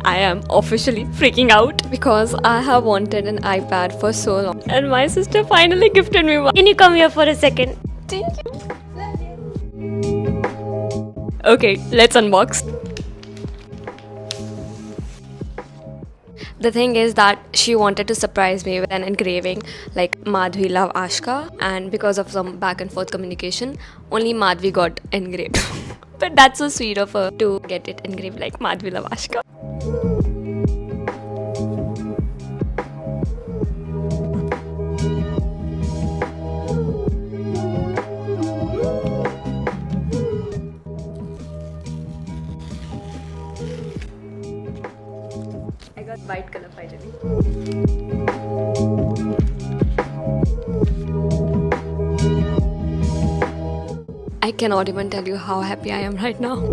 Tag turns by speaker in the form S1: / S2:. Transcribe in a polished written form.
S1: I am officially freaking out because I have wanted an iPad for so long and my sister finally gifted me one.
S2: Can you come here for a second?
S1: Thank you. Okay, let's unbox. The thing is that she wanted to surprise me with an engraving like Madhvi love Ashka, and because of some back and forth communication, only Madhvi got engraved. But that's so sweet of her to get it engraved like Madhvi love Ashka. I got white color finally. I cannot even tell you how happy I am right now.